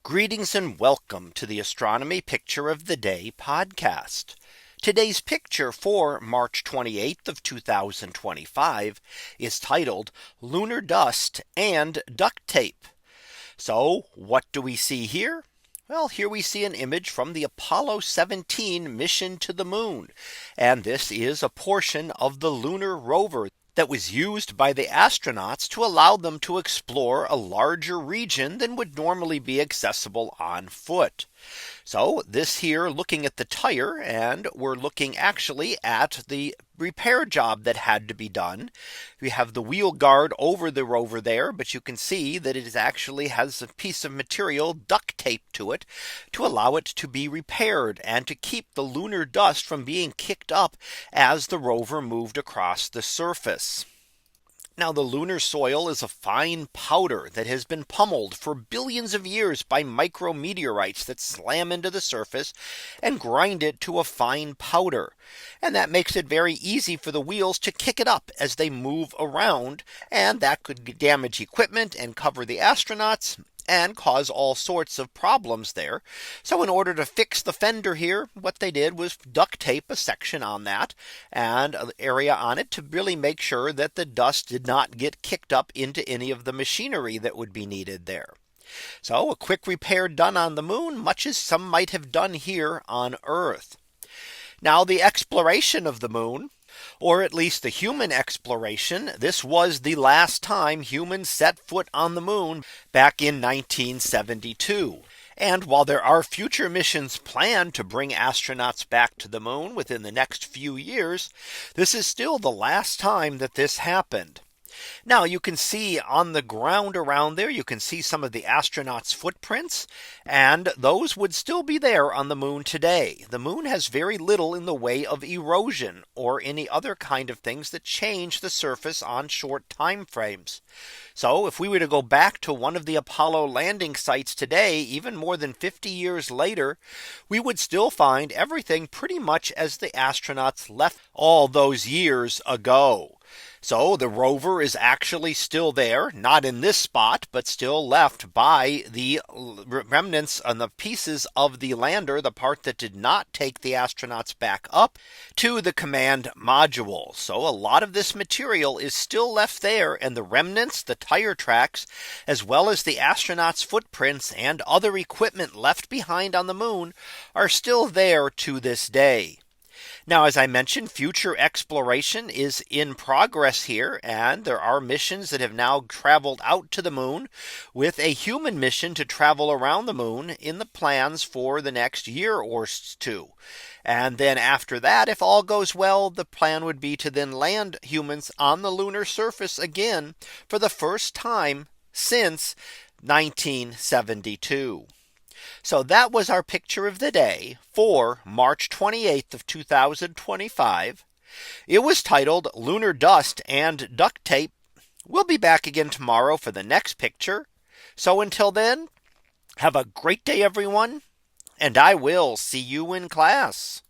Greetings and welcome to the Astronomy Picture of the Day podcast. Today's picture for March 28th of 2025 is titled Lunar Dust and Duct Tape. So what do we see here? Well, here we see an image from the Apollo 17 mission to the moon. And this is a portion of the Lunar Rover that was used by the astronauts to allow them to explore a larger region than would normally be accessible on foot. So this here looking at the tire, and we're looking actually at the repair job that had to be done. We have the wheel guard over the rover there, but you can see that it actually has a piece of material duct tape to it to allow it to be repaired and to keep the lunar dust from being kicked up as the rover moved across the surface. Now the lunar soil is a fine powder that has been pummeled for billions of years by micrometeorites that slam into the surface and grind it to a fine powder. And that makes it very easy for the wheels to kick it up as they move around. And that could damage equipment and cover the astronauts and cause all sorts of problems there. So in order to fix the fender here, what they did was duct tape a section on that and an area on it to really make sure that the dust did not get kicked up into any of the machinery that would be needed there. So a quick repair done on the moon, much as some might have done here on Earth. Now the exploration of the moon, or at least the human exploration, this was the last time humans set foot on the moon back in 1972. And while there are future missions planned to bring astronauts back to the moon within the next few years, this is still the last time that this happened. Now you can see on the ground around there, you can see some of the astronauts' footprints, and those would still be there on the moon today. The moon has very little in the way of erosion or any other kind of things that change the surface on short time frames. So if we were to go back to one of the Apollo landing sites today, even more than 50 years later, we would still find everything pretty much as the astronauts left all those years ago. So the rover is actually still there, not in this spot, but still left by the remnants and the pieces of the lander, the part that did not take the astronauts back up to the command module. So a lot of this material is still left there, and the remnants, the tire tracks, as well as the astronauts' footprints and other equipment left behind on the moon are still there to this day. Now, as I mentioned, future exploration is in progress here, and there are missions that have now traveled out to the moon with a human mission to travel around the moon in the plans for the next year or two. And then after that, if all goes well, the plan would be to then land humans on the lunar surface again for the first time since 1972. So that was our picture of the day for March 28th of 2025. It was titled Lunar Dust and Duct Tape. We'll be back again tomorrow for the next picture. So until then, have a great day, everyone, and I will see you in class.